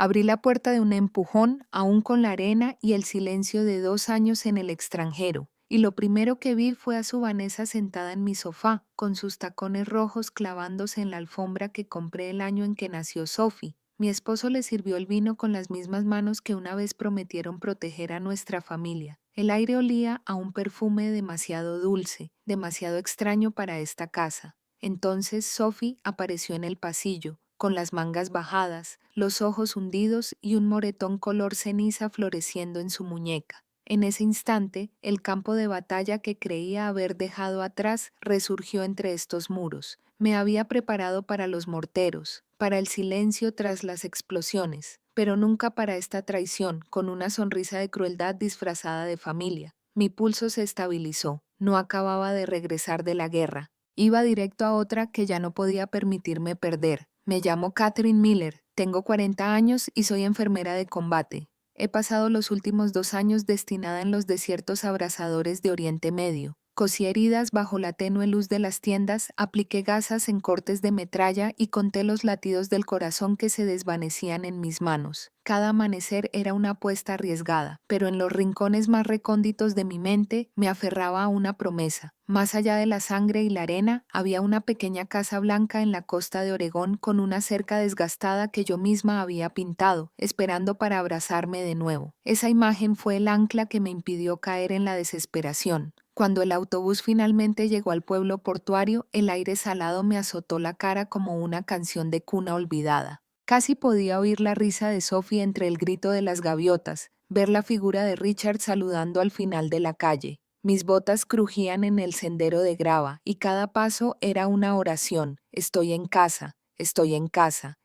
Abrí la puerta de un empujón, aún con la arena y el silencio de 2 años en el extranjero, y lo primero que vi fue a su Vanessa sentada en mi sofá, con sus tacones rojos clavándose en la alfombra que compré el año en que nació Sophie. Mi esposo le sirvió el vino con las mismas manos que una vez prometieron proteger a nuestra familia. El aire olía a un perfume demasiado dulce, demasiado extraño para esta casa. Entonces Sophie apareció en el pasillo, con las mangas bajadas, los ojos hundidos y un moretón color ceniza floreciendo en su muñeca. En ese instante, el campo de batalla que creía haber dejado atrás resurgió entre estos muros. Me había preparado para los morteros, para el silencio tras las explosiones, pero nunca para esta traición, con una sonrisa de crueldad disfrazada de familia. Mi pulso se estabilizó. No acababa de regresar de la guerra. Iba directo a otra que ya no podía permitirme perder. Me llamo Catherine Miller, tengo 40 años y soy enfermera de combate. He pasado los últimos 2 años destinada en los desiertos abrasadores de Oriente Medio. Cosí heridas bajo la tenue luz de las tiendas, apliqué gasas en cortes de metralla y conté los latidos del corazón que se desvanecían en mis manos. Cada amanecer era una apuesta arriesgada, pero en los rincones más recónditos de mi mente me aferraba a una promesa. Más allá de la sangre y la arena, había una pequeña casa blanca en la costa de Oregón con una cerca desgastada que yo misma había pintado, esperando para abrazarme de nuevo. Esa imagen fue el ancla que me impidió caer en la desesperación. Cuando el autobús finalmente llegó al pueblo portuario, el aire salado me azotó la cara como una canción de cuna olvidada. Casi podía oír la risa de Sophie entre el grito de las gaviotas, ver la figura de Richard saludando al final de la calle. Mis botas crujían en el sendero de grava y cada paso era una oración. Estoy en casa,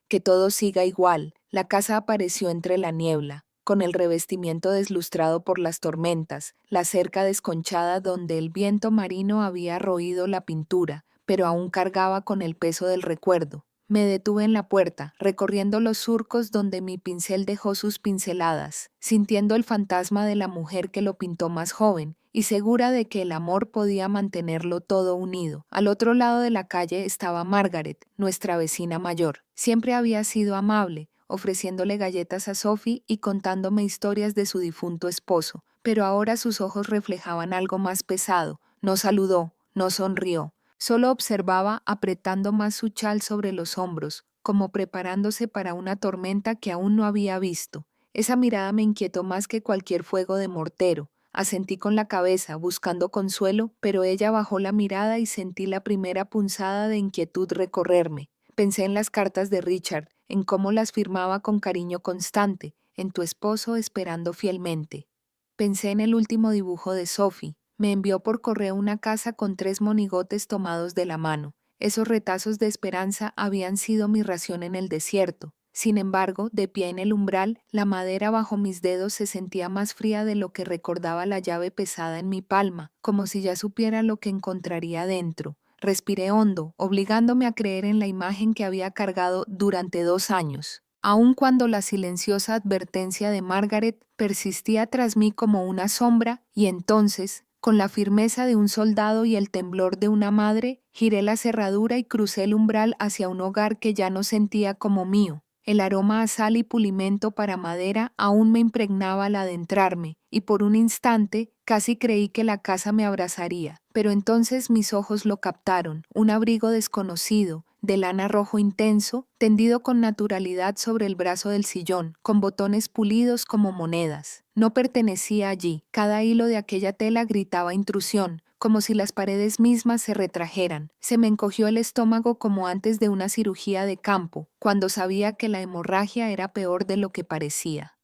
que todo siga igual. La casa apareció entre la niebla, con el revestimiento deslustrado por las tormentas, la cerca desconchada donde el viento marino había roído la pintura, pero aún cargaba con el peso del recuerdo. Me detuve en la puerta, recorriendo los surcos donde mi pincel dejó sus pinceladas, sintiendo el fantasma de la mujer que lo pintó más joven, y segura de que el amor podía mantenerlo todo unido. Al otro lado de la calle estaba Margaret, nuestra vecina mayor. Siempre había sido amable, ofreciéndole galletas a Sophie y contándome historias de su difunto esposo, pero ahora sus ojos reflejaban algo más pesado. No saludó, no sonrió. Solo observaba apretando más su chal sobre los hombros, como preparándose para una tormenta que aún no había visto. Esa mirada me inquietó más que cualquier fuego de mortero. Asentí con la cabeza, buscando consuelo, pero ella bajó la mirada y sentí la primera punzada de inquietud recorrerme. Pensé en las cartas de Richard, en cómo las firmaba con cariño constante, en tu esposo esperando fielmente. Pensé en el último dibujo de Sophie. Me envió por correo una casa con 3 monigotes tomados de la mano. Esos retazos de esperanza habían sido mi ración en el desierto. Sin embargo, de pie en el umbral, la madera bajo mis dedos se sentía más fría de lo que recordaba la llave pesada en mi palma, como si ya supiera lo que encontraría dentro. Respiré hondo, obligándome a creer en la imagen que había cargado durante 2 años. Aun cuando la silenciosa advertencia de Margaret persistía tras mí como una sombra, y entonces, con la firmeza de un soldado y el temblor de una madre, giré la cerradura y crucé el umbral hacia un hogar que ya no sentía como mío. El aroma a sal y pulimento para madera aún me impregnaba al adentrarme, y por un instante casi creí que la casa me abrazaría. Pero entonces mis ojos lo captaron, un abrigo desconocido, de lana rojo intenso, tendido con naturalidad sobre el brazo del sillón, con botones pulidos como monedas. No pertenecía allí. Cada hilo de aquella tela gritaba intrusión, como si las paredes mismas se retrajeran. Se me encogió el estómago como antes de una cirugía de campo, cuando sabía que la hemorragia era peor de lo que parecía.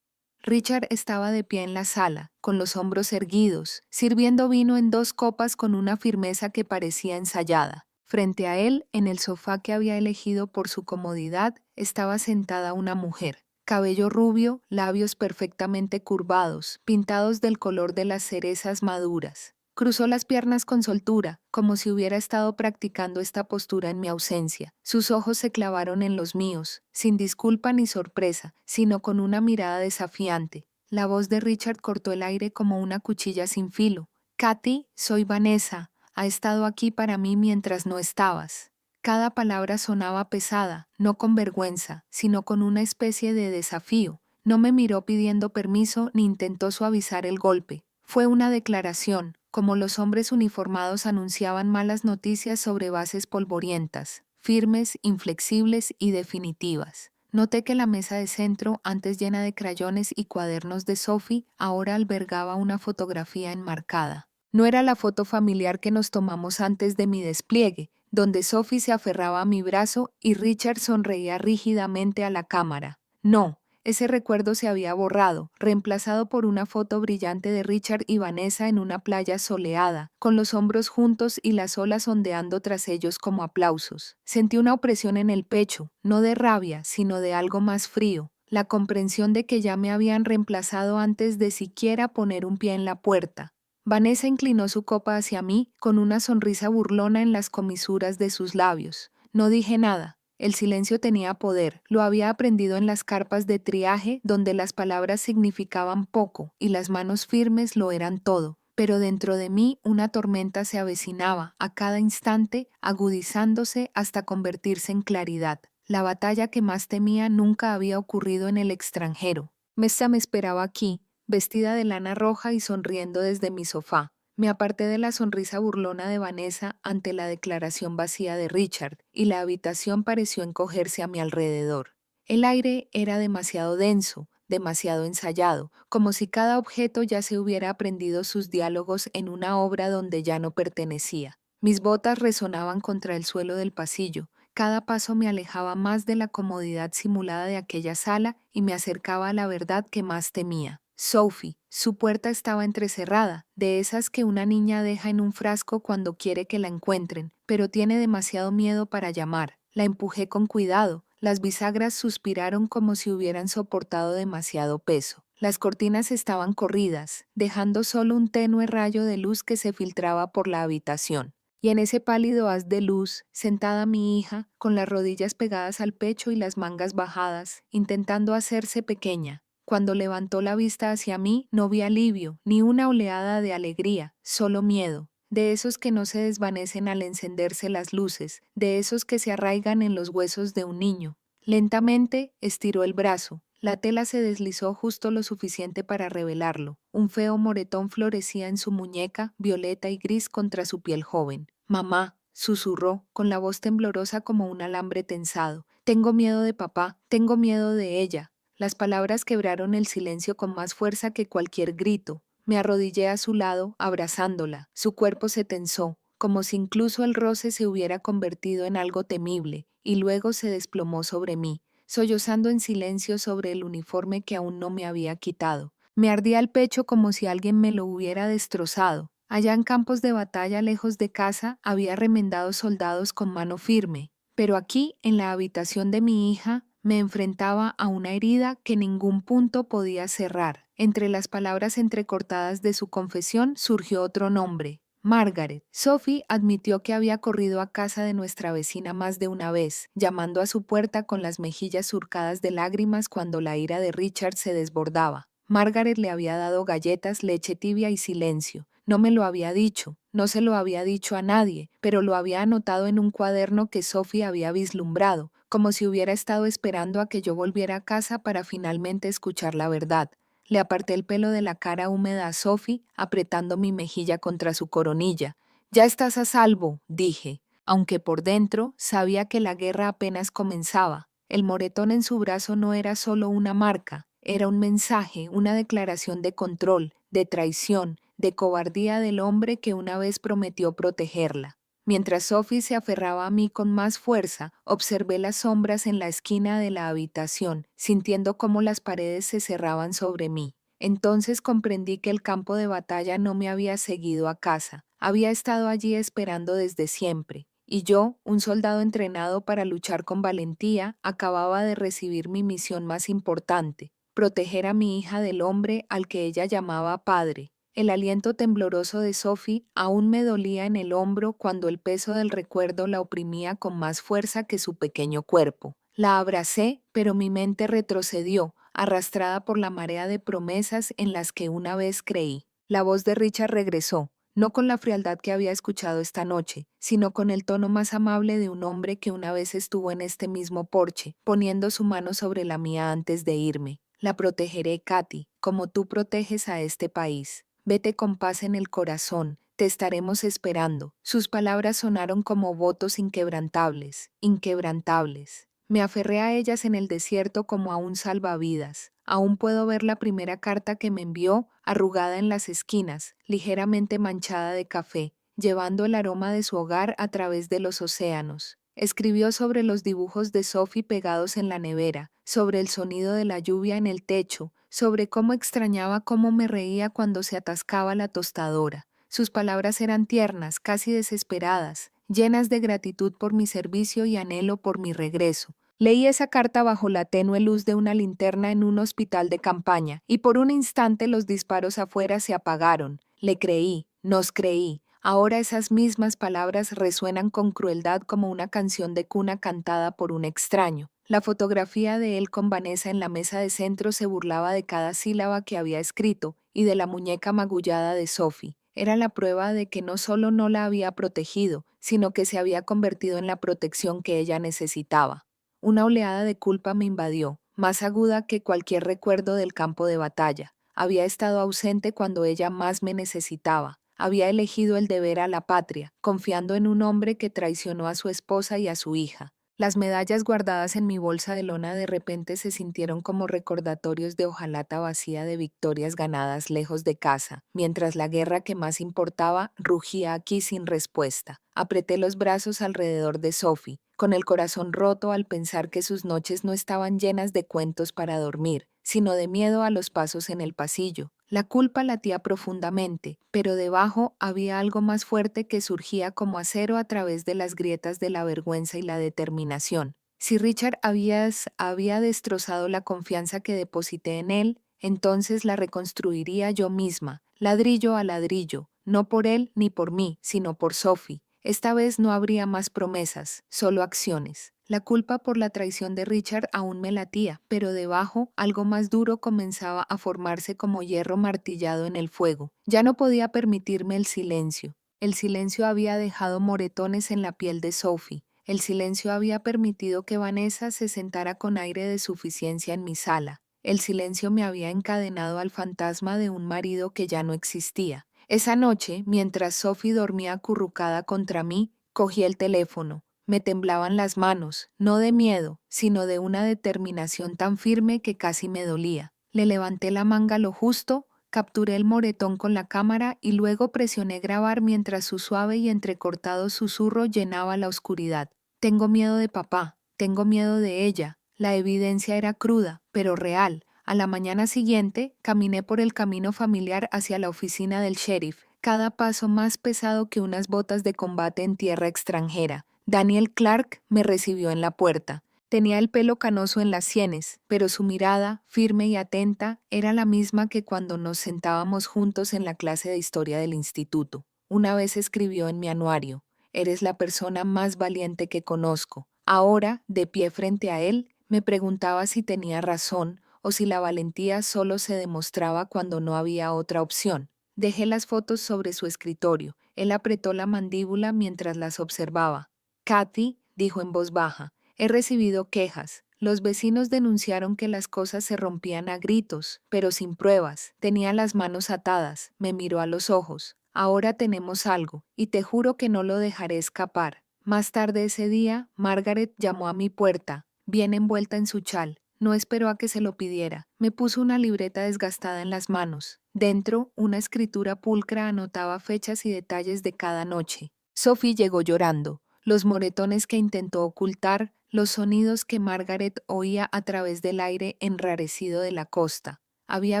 Richard estaba de pie en la sala, con los hombros erguidos, sirviendo vino en 2 copas con una firmeza que parecía ensayada. Frente a él, en el sofá que había elegido por su comodidad, estaba sentada una mujer. Cabello rubio, labios perfectamente curvados, pintados del color de las cerezas maduras. Cruzó las piernas con soltura, como si hubiera estado practicando esta postura en mi ausencia. Sus ojos se clavaron en los míos, sin disculpa ni sorpresa, sino con una mirada desafiante. La voz de Richard cortó el aire como una cuchilla sin filo. «Katy, soy Vanessa. Ha estado aquí para mí mientras no estabas». Cada palabra sonaba pesada, no con vergüenza, sino con una especie de desafío. No me miró pidiendo permiso ni intentó suavizar el golpe. Fue una declaración, como los hombres uniformados anunciaban malas noticias sobre bases polvorientas, firmes, inflexibles y definitivas. Noté que la mesa de centro, antes llena de crayones y cuadernos de Sophie, ahora albergaba una fotografía enmarcada. No era la foto familiar que nos tomamos antes de mi despliegue, donde Sophie se aferraba a mi brazo y Richard sonreía rígidamente a la cámara. No, ese recuerdo se había borrado, reemplazado por una foto brillante de Richard y Vanessa en una playa soleada, con los hombros juntos y las olas ondeando tras ellos como aplausos. Sentí una opresión en el pecho, no de rabia, sino de algo más frío, la comprensión de que ya me habían reemplazado antes de siquiera poner un pie en la puerta. Vanessa inclinó su copa hacia mí con una sonrisa burlona en las comisuras de sus labios. No dije nada. El silencio tenía poder. Lo había aprendido en las carpas de triaje, donde las palabras significaban poco y las manos firmes lo eran todo. Pero dentro de mí una tormenta se avecinaba, a cada instante agudizándose hasta convertirse en claridad. La batalla que más temía nunca había ocurrido en el extranjero. Mesta me esperaba aquí, vestida de lana roja y sonriendo desde mi sofá. Me aparté de la sonrisa burlona de Vanessa ante la declaración vacía de Richard, y la habitación pareció encogerse a mi alrededor. El aire era demasiado denso, demasiado ensayado, como si cada objeto ya se hubiera aprendido sus diálogos en una obra donde ya no pertenecía. Mis botas resonaban contra el suelo del pasillo. Cada paso me alejaba más de la comodidad simulada de aquella sala y me acercaba a la verdad que más temía. Sophie, su puerta estaba entrecerrada, de esas que una niña deja en un frasco cuando quiere que la encuentren, pero tiene demasiado miedo para llamar. La empujé con cuidado. Las bisagras suspiraron como si hubieran soportado demasiado peso. Las cortinas estaban corridas, dejando solo un tenue rayo de luz que se filtraba por la habitación. Y en ese pálido haz de luz, sentada mi hija, con las rodillas pegadas al pecho y las mangas bajadas, intentando hacerse pequeña. Cuando levantó la vista hacia mí, no vi alivio, ni una oleada de alegría, solo miedo, de esos que no se desvanecen al encenderse las luces, de esos que se arraigan en los huesos de un niño. Lentamente estiró el brazo. La tela se deslizó justo lo suficiente para revelarlo. Un feo moretón florecía en su muñeca, violeta y gris contra su piel joven. «Mamá», susurró, con la voz temblorosa como un alambre tensado. «Tengo miedo de papá, tengo miedo de ella». Las palabras quebraron el silencio con más fuerza que cualquier grito. Me arrodillé a su lado, abrazándola. Su cuerpo se tensó, como si incluso el roce se hubiera convertido en algo temible, y luego se desplomó sobre mí, sollozando en silencio sobre el uniforme que aún no me había quitado. Me ardía el pecho como si alguien me lo hubiera destrozado. Allá en campos de batalla lejos de casa había remendado soldados con mano firme, pero aquí, en la habitación de mi hija, me enfrentaba a una herida que ningún punto podía cerrar. Entre las palabras entrecortadas de su confesión surgió otro nombre: Margaret. Sophie admitió que había corrido a casa de nuestra vecina más de una vez, llamando a su puerta con las mejillas surcadas de lágrimas cuando la ira de Richard se desbordaba. Margaret le había dado galletas, leche tibia y silencio. No me lo había dicho, no se lo había dicho a nadie, pero lo había anotado en un cuaderno que Sophie había vislumbrado, como si hubiera estado esperando a que yo volviera a casa para finalmente escuchar la verdad. Le aparté el pelo de la cara húmeda a Sophie, apretando mi mejilla contra su coronilla. «Ya estás a salvo», dije, aunque por dentro sabía que la guerra apenas comenzaba. El moretón en su brazo no era solo una marca, era un mensaje, una declaración de control, de traición, de cobardía del hombre que una vez prometió protegerla. Mientras Sophie se aferraba a mí con más fuerza, observé las sombras en la esquina de la habitación, sintiendo cómo las paredes se cerraban sobre mí. Entonces comprendí que el campo de batalla no me había seguido a casa, había estado allí esperando desde siempre. Y yo, un soldado entrenado para luchar con valentía, acababa de recibir mi misión más importante: proteger a mi hija del hombre al que ella llamaba padre. El aliento tembloroso de Sophie aún me dolía en el hombro cuando el peso del recuerdo la oprimía con más fuerza que su pequeño cuerpo. La abracé, pero mi mente retrocedió, arrastrada por la marea de promesas en las que una vez creí. La voz de Richard regresó. no con la frialdad que había escuchado esta noche, sino con el tono más amable de un hombre que una vez estuvo en este mismo porche, poniendo su mano sobre la mía antes de irme. La protegeré, Katy, como tú proteges a este país. Vete con paz en el corazón, te estaremos esperando. Sus palabras sonaron como votos inquebrantables, inquebrantables. Me aferré a ellas en el desierto como a un salvavidas. Aún puedo ver la primera carta que me envió, arrugada en las esquinas, ligeramente manchada de café, llevando el aroma de su hogar a través de los océanos. Escribió sobre los dibujos de Sophie pegados en la nevera, sobre el sonido de la lluvia en el techo, sobre cómo extrañaba cómo me reía cuando se atascaba la tostadora. Sus palabras eran tiernas, casi desesperadas, llenas de gratitud por mi servicio y anhelo por mi regreso. Leí esa carta bajo la tenue luz de una linterna en un hospital de campaña, y por un instante los disparos afuera se apagaron. Le creí, nos creí. Ahora esas mismas palabras resuenan con crueldad como una canción de cuna cantada por un extraño. La fotografía de él con Vanessa en la mesa de centro se burlaba de cada sílaba que había escrito y de la muñeca magullada de Sophie. Era la prueba de que no solo no la había protegido, sino que se había convertido en la protección que ella necesitaba. Una oleada de culpa me invadió, más aguda que cualquier recuerdo del campo de batalla. Había estado ausente cuando ella más me necesitaba. Había elegido el deber a la patria, confiando en un hombre que traicionó a su esposa y a su hija. Las medallas guardadas en mi bolsa de lona de repente se sintieron como recordatorios de hojalata vacía de victorias ganadas lejos de casa, mientras la guerra que más importaba rugía aquí sin respuesta. Apreté los brazos alrededor de Sophie, con el corazón roto al pensar que sus noches no estaban llenas de cuentos para dormir, sino de miedo a los pasos en el pasillo. La culpa latía profundamente, pero debajo había algo más fuerte que surgía como acero a través de las grietas de la vergüenza y la determinación. Si Richard había destrozado la confianza que deposité en él, entonces la reconstruiría yo misma, ladrillo a ladrillo, no por él ni por mí, sino por Sophie. Esta vez no habría más promesas, solo acciones. La culpa por la traición de Richard aún me latía, pero debajo algo más duro comenzaba a formarse como hierro martillado en el fuego. Ya no podía permitirme el silencio. El silencio había dejado moretones en la piel de Sophie. El silencio había permitido que Vanessa se sentara con aire de suficiencia en mi sala. El silencio me había encadenado al fantasma de un marido que ya no existía. Esa noche, mientras Sophie dormía acurrucada contra mí, cogí el teléfono. Me temblaban las manos, no de miedo, sino de una determinación tan firme que casi me dolía. Le levanté la manga lo justo, capturé el moretón con la cámara y luego presioné grabar mientras su suave y entrecortado susurro llenaba la oscuridad. Tengo miedo de papá, tengo miedo de ella. La evidencia era cruda, pero real. A la mañana siguiente, caminé por el camino familiar hacia la oficina del sheriff, cada paso más pesado que unas botas de combate en tierra extranjera. Daniel Clark me recibió en la puerta. Tenía el pelo canoso en las sienes, pero su mirada, firme y atenta, era la misma que cuando nos sentábamos juntos en la clase de historia del instituto. Una vez escribió en mi anuario: «Eres la persona más valiente que conozco». Ahora, de pie frente a él, me preguntaba si tenía razón o si la valentía solo se demostraba cuando no había otra opción. Dejé las fotos sobre su escritorio. Él apretó la mandíbula mientras las observaba. «Kathy», dijo en voz baja, «he recibido quejas. Los vecinos denunciaron que las cosas se rompían a gritos, pero sin pruebas. Tenía las manos atadas». Me miró a los ojos. «Ahora tenemos algo, y te juro que no lo dejaré escapar». Más tarde ese día, Margaret llamó a mi puerta, bien envuelta en su chal. No esperó a que se lo pidiera. Me puso una libreta desgastada en las manos. Dentro, una escritura pulcra anotaba fechas y detalles de cada noche. Sophie llegó llorando. Los moretones que intentó ocultar, los sonidos que Margaret oía a través del aire enrarecido de la costa. Había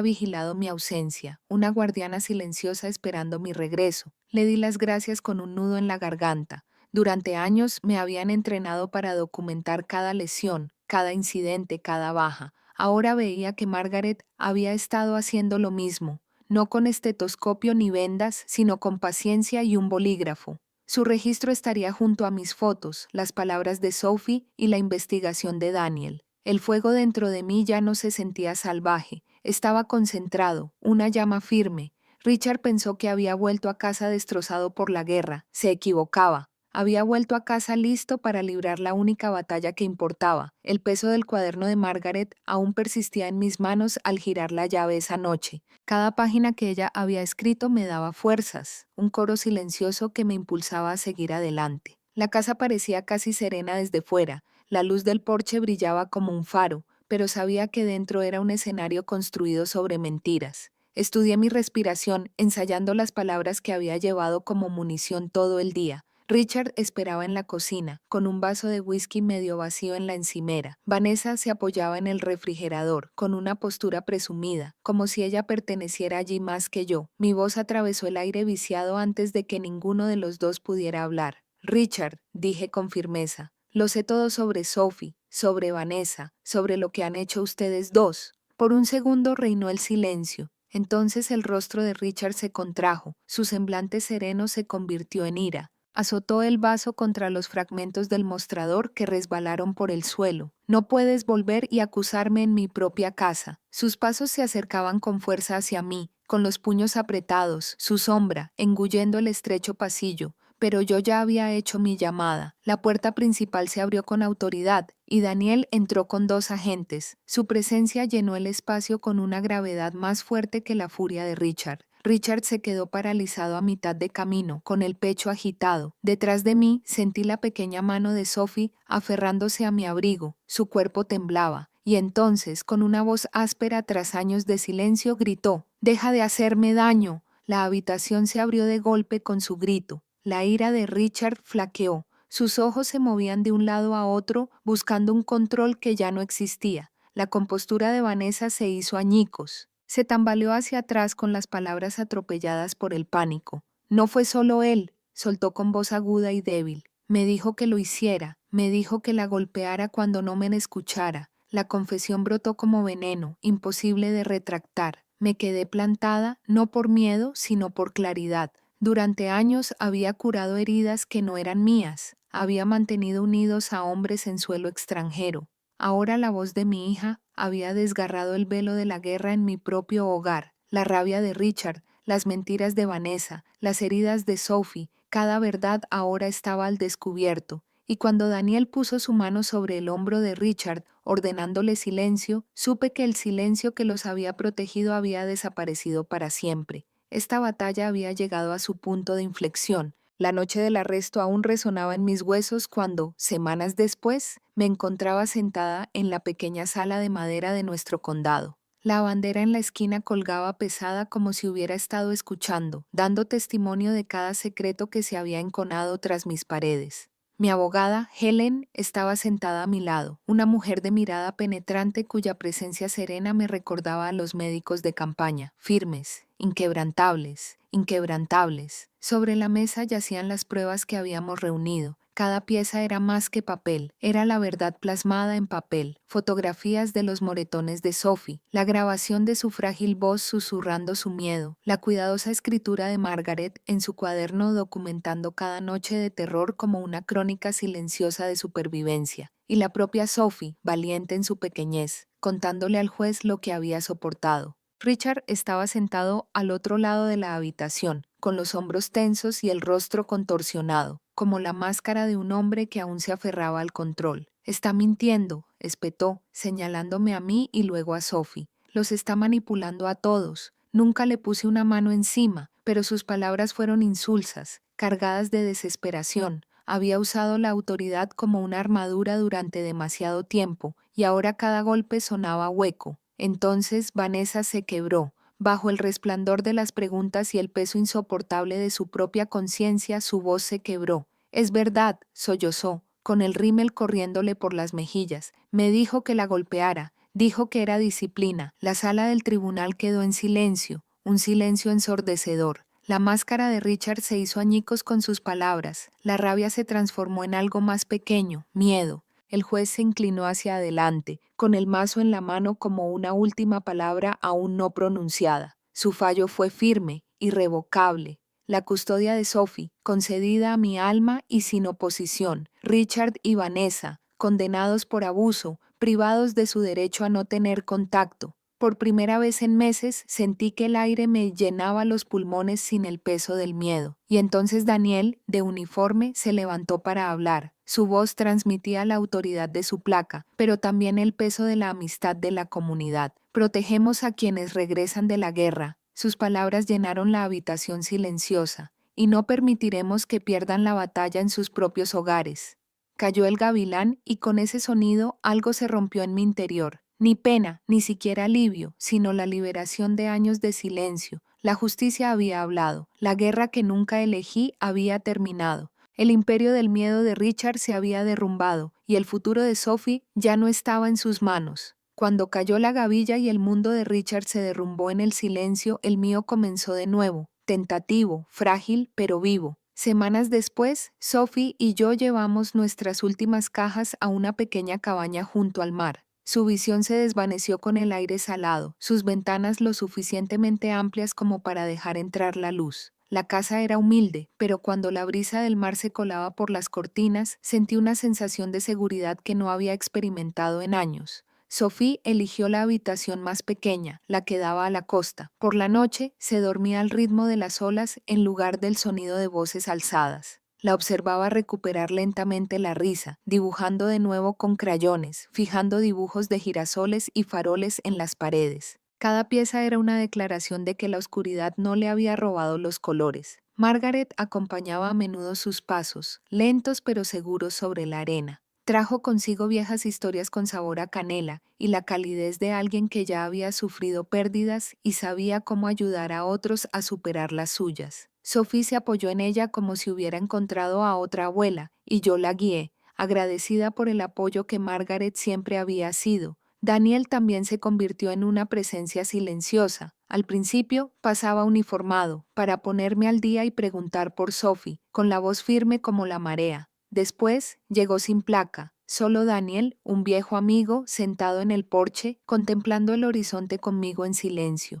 vigilado mi ausencia, una guardiana silenciosa esperando mi regreso. Le di las gracias con un nudo en la garganta. Durante años me habían entrenado para documentar cada lesión, cada incidente, cada baja. Ahora veía que Margaret había estado haciendo lo mismo, no con estetoscopio ni vendas, sino con paciencia y un bolígrafo. Su registro estaría junto a mis fotos, las palabras de Sophie y la investigación de Daniel. El fuego dentro de mí ya no se sentía salvaje, estaba concentrado, una llama firme. Richard pensó que había vuelto a casa destrozado por la guerra. Se equivocaba. Había vuelto a casa listo para librar la única batalla que importaba. El peso del cuaderno de Margaret aún persistía en mis manos al girar la llave esa noche. Cada página que ella había escrito me daba fuerzas, un coro silencioso que me impulsaba a seguir adelante. La casa parecía casi serena desde fuera. La luz del porche brillaba como un faro, pero sabía que dentro era un escenario construido sobre mentiras. Estudié mi respiración, ensayando las palabras que había llevado como munición todo el día. Richard esperaba en la cocina, con un vaso de whisky medio vacío en la encimera. Vanessa se apoyaba en el refrigerador, con una postura presumida, como si ella perteneciera allí más que yo. Mi voz atravesó el aire viciado antes de que ninguno de los dos pudiera hablar. Richard, dije con firmeza, lo sé todo sobre Sophie, sobre Vanessa, sobre lo que han hecho ustedes dos. Por un segundo reinó el silencio. Entonces el rostro de Richard se contrajo, su semblante sereno se convirtió en ira. Azotó el vaso contra los fragmentos del mostrador que resbalaron por el suelo. No puedes volver y acusarme en mi propia casa. Sus pasos se acercaban con fuerza hacia mí, con los puños apretados, su sombra, engullendo el estrecho pasillo. Pero yo ya había hecho mi llamada. La puerta principal se abrió con autoridad y Daniel entró con 2 agentes. Su presencia llenó el espacio con una gravedad más fuerte que la furia de Richard. Richard se quedó paralizado a mitad de camino, con el pecho agitado. Detrás de mí sentí la pequeña mano de Sophie aferrándose a mi abrigo. Su cuerpo temblaba. Y entonces, con una voz áspera tras años de silencio, gritó: «¡Deja de hacerme daño!». La habitación se abrió de golpe con su grito. La ira de Richard flaqueó. Sus ojos se movían de un lado a otro, buscando un control que ya no existía. La compostura de Vanessa se hizo añicos. Se tambaleó hacia atrás con las palabras atropelladas por el pánico. «No fue solo él», soltó con voz aguda y débil. «Me dijo que lo hiciera, me dijo que la golpeara cuando no me escuchara». La confesión brotó como veneno, imposible de retractar. Me quedé plantada, no por miedo, sino por claridad. Durante años había curado heridas que no eran mías, había mantenido unidos a hombres en suelo extranjero. Ahora la voz de mi hija había desgarrado el velo de la guerra en mi propio hogar. La rabia de Richard, las mentiras de Vanessa, las heridas de Sophie, cada verdad ahora estaba al descubierto. Y cuando Daniel puso su mano sobre el hombro de Richard, ordenándole silencio, supe que el silencio que los había protegido había desaparecido para siempre. Esta batalla había llegado a su punto de inflexión. La noche del arresto aún resonaba en mis huesos cuando, semanas después, me encontraba sentada en la pequeña sala de madera de nuestro condado. La bandera en la esquina colgaba pesada como si hubiera estado escuchando, dando testimonio de cada secreto que se había enconado tras mis paredes. Mi abogada, Helen, estaba sentada a mi lado, una mujer de mirada penetrante cuya presencia serena me recordaba a los médicos de campaña, firmes, inquebrantables, inquebrantables. Sobre la mesa yacían las pruebas que habíamos reunido. Cada pieza era más que papel, era la verdad plasmada en papel, fotografías de los moretones de Sophie, la grabación de su frágil voz susurrando su miedo, la cuidadosa escritura de Margaret en su cuaderno documentando cada noche de terror como una crónica silenciosa de supervivencia, y la propia Sophie, valiente en su pequeñez, contándole al juez lo que había soportado. Richard estaba sentado al otro lado de la habitación, con los hombros tensos y el rostro contorsionado, como la máscara de un hombre que aún se aferraba al control. «Está mintiendo», espetó, señalándome a mí y luego a Sophie. «Los está manipulando a todos. Nunca le puse una mano encima, pero sus palabras fueron insulsas, cargadas de desesperación. Había usado la autoridad como una armadura durante demasiado tiempo, y ahora cada golpe sonaba hueco». Entonces Vanessa se quebró. Bajo el resplandor de las preguntas y el peso insoportable de su propia conciencia, su voz se quebró. «Es verdad», sollozó, con el rímel corriéndole por las mejillas. «Me dijo que la golpeara, dijo que era disciplina». La sala del tribunal quedó en silencio, un silencio ensordecedor. La máscara de Richard se hizo añicos con sus palabras. La rabia se transformó en algo más pequeño, miedo. El juez se inclinó hacia adelante, con el mazo en la mano como una última palabra aún no pronunciada. Su fallo fue firme, irrevocable. La custodia de Sophie, concedida a mi alma y sin oposición. Richard y Vanessa, condenados por abuso, privados de su derecho a no tener contacto. Por primera vez en meses sentí que el aire me llenaba los pulmones sin el peso del miedo. Y entonces Daniel, de uniforme, se levantó para hablar. Su voz transmitía la autoridad de su placa, pero también el peso de la amistad de la comunidad. Protegemos a quienes regresan de la guerra. Sus palabras llenaron la habitación silenciosa. Y no permitiremos que pierdan la batalla en sus propios hogares. Cayó el gavilán y con ese sonido algo se rompió en mi interior. Ni pena, ni siquiera alivio, sino la liberación de años de silencio. La justicia había hablado, la guerra que nunca elegí había terminado. El imperio del miedo de Richard se había derrumbado y el futuro de Sophie ya no estaba en sus manos. Cuando cayó la gavilla y el mundo de Richard se derrumbó en el silencio, el mío comenzó de nuevo, tentativo, frágil, pero vivo. Semanas después, Sophie y yo llevamos nuestras últimas cajas a una pequeña cabaña junto al mar. Su visión se desvaneció con el aire salado, sus ventanas lo suficientemente amplias como para dejar entrar la luz. La casa era humilde, pero cuando la brisa del mar se colaba por las cortinas, sentí una sensación de seguridad que no había experimentado en años. Sophie eligió la habitación más pequeña, la que daba a la costa. Por la noche se dormía al ritmo de las olas en lugar del sonido de voces alzadas. La observaba recuperar lentamente la risa, dibujando de nuevo con crayones, fijando dibujos de girasoles y faroles en las paredes. Cada pieza era una declaración de que la oscuridad no le había robado los colores. Margaret acompañaba a menudo sus pasos, lentos pero seguros sobre la arena. Trajo consigo viejas historias con sabor a canela y la calidez de alguien que ya había sufrido pérdidas y sabía cómo ayudar a otros a superar las suyas. Sophie se apoyó en ella como si hubiera encontrado a otra abuela, y yo la guié, agradecida por el apoyo que Margaret siempre había sido. Daniel también se convirtió en una presencia silenciosa. Al principio pasaba uniformado, para ponerme al día y preguntar por Sophie, con la voz firme como la marea. Después llegó sin placa, solo Daniel, un viejo amigo, sentado en el porche, contemplando el horizonte conmigo en silencio.